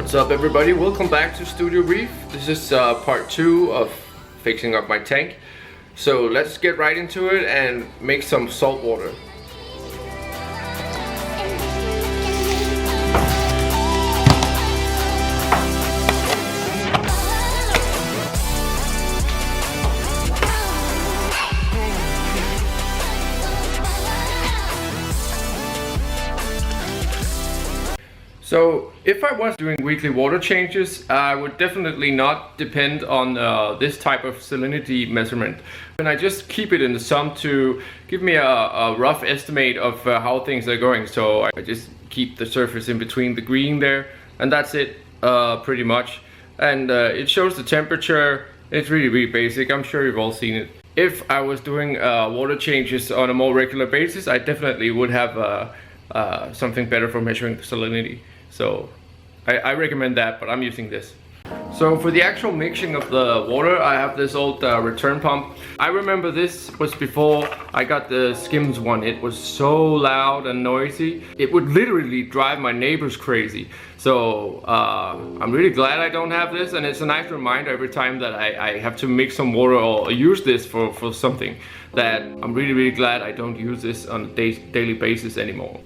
What's up everybody, welcome back to StudioReef. This is part 2 of fixing up my tank. So let's get right into it and make some salt water. So if I was doing weekly water changes, I would definitely not depend on this type of salinity measurement. And I just keep it in the sump to give me a rough estimate of how things are going. So I just keep the surface in between the green there, and that's it pretty much. And it shows the temperature. It's really basic. I'm sure you've all seen it. If I was doing water changes on a more regular basis, I definitely would have something better for measuring the salinity. So I recommend that, but I'm using this. So for the actual mixing of the water, I have this old return pump. I remember this was before I got the Skims one. It was so loud and noisy. It would literally drive my neighbors crazy. So I'm really glad I don't have this, and it's a nice reminder every time that I have to mix some water or use this for something, that I'm really glad I don't use this on a daily basis anymore.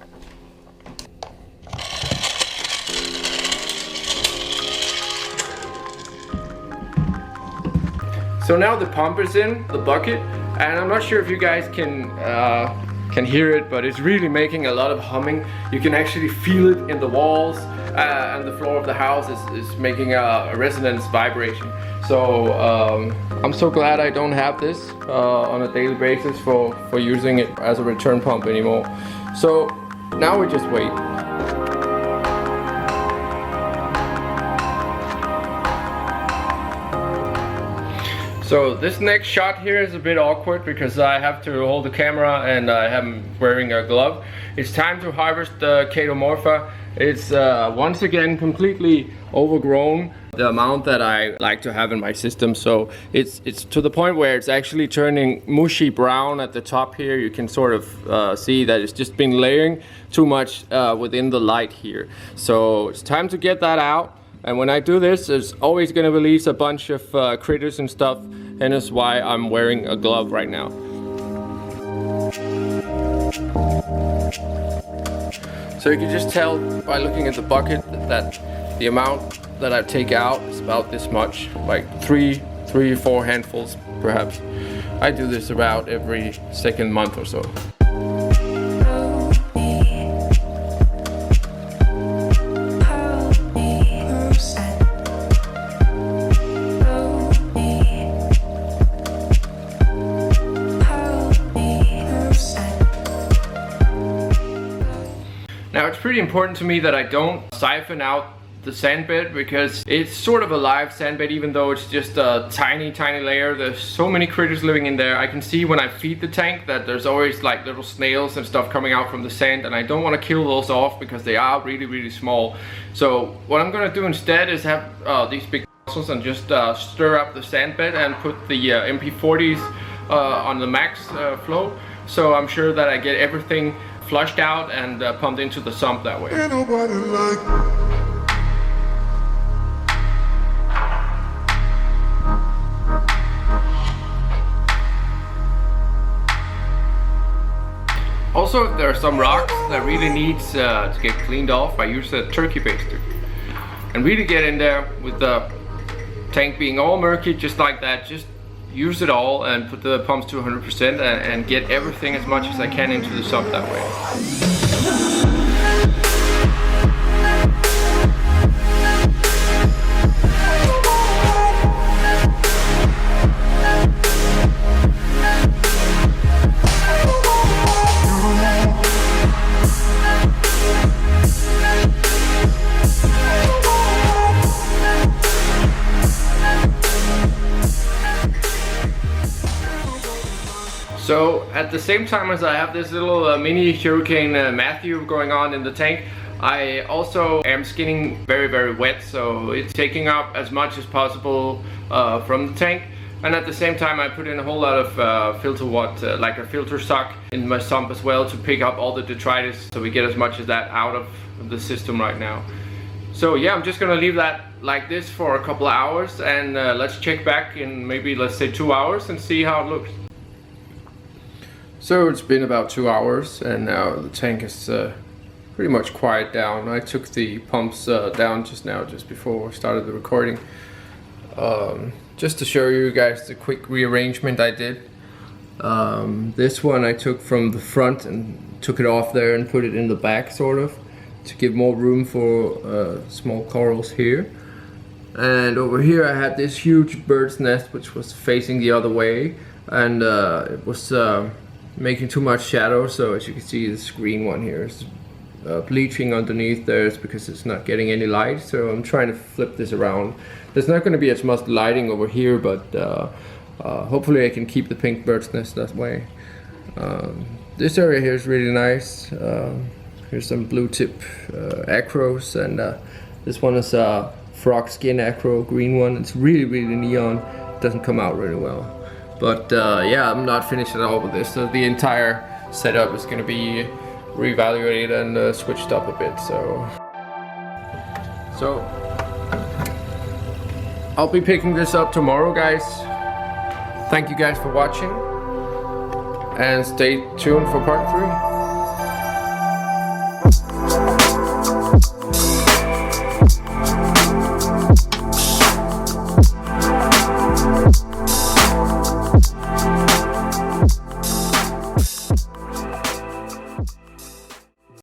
So now the pump is in the bucket, and I'm not sure if you guys can hear it, but it's really making a lot of humming. You can actually feel it in the walls, and the floor of the house is making a resonance vibration. So I'm so glad I don't have this on a daily basis for using it as a return pump anymore. So now we just wait. So this next shot here is a bit awkward because I have to hold the camera and I am wearing a glove. It's time to harvest the Chaetomorpha. It's once again completely overgrown, the amount that I like to have in my system. So it's to the point where it's actually turning mushy brown at the top here. You can sort of see that it's just been layering too much within the light here. So it's time to get that out. And when I do this, it's always going to release a bunch of critters and stuff, and that's why I'm wearing a glove right now. So you can just tell by looking at the bucket that the amount that I take out is about this much, like three or four handfuls perhaps. I do this about every second month or so. Now it's pretty important to me that I don't siphon out the sand bed, because it's sort of a live sand bed, even though it's just a tiny layer. There's so many critters living in there. I can see when I feed the tank that there's always like little snails and stuff coming out from the sand, and I don't want to kill those off because they are really small. So what I'm gonna do instead is have these big muscles and just stir up the sand bed and put the MP40s on the max flow. So I'm sure that I get everything flushed out and pumped into the sump that way. Ain't nobody like. Also, if there are some rocks that really needs to get cleaned off, I use a turkey baster and really get in there with the tank being all murky just like that. Just use it all and put the pumps to 100% and get everything as much as I can into the sump that way. So at the same time as I have this little mini Hurricane Matthew going on in the tank, I also am skinning very wet, so it's taking up as much as possible from the tank. And at the same time I put in a whole lot of filter water, like a filter sock in my sump as well, to pick up all the detritus, so we get as much of that out of the system right now. So yeah, I'm just gonna leave that like this for a couple of hours, and let's check back in maybe, let's say, 2 hours and see how it looks. So it's been about 2 hours, and now the tank is pretty much quiet down. I took the pumps down just now, just before I started the recording, just to show you guys the quick rearrangement I did. This one I took from the front and took it off there and put it in the back, sort of, to give more room for small corals here. And over here I had this huge bird's nest which was facing the other way, and it was making too much shadow. So as you can see, this green one here is bleaching underneath there. It's because it's not getting any light, so I'm trying to flip this around. There's not going to be as much lighting over here, but hopefully I can keep the pink bird's nest that way. This area here is really nice. Here's some blue tip acros, and this one is a frog skin acro, green one. It's really neon. It doesn't come out really well, but yeah, I'm not finished at all with this. So the entire setup is going to be reevaluated and switched up a bit. So I'll be picking this up tomorrow, guys. Thank you guys for watching, and stay tuned for part 3.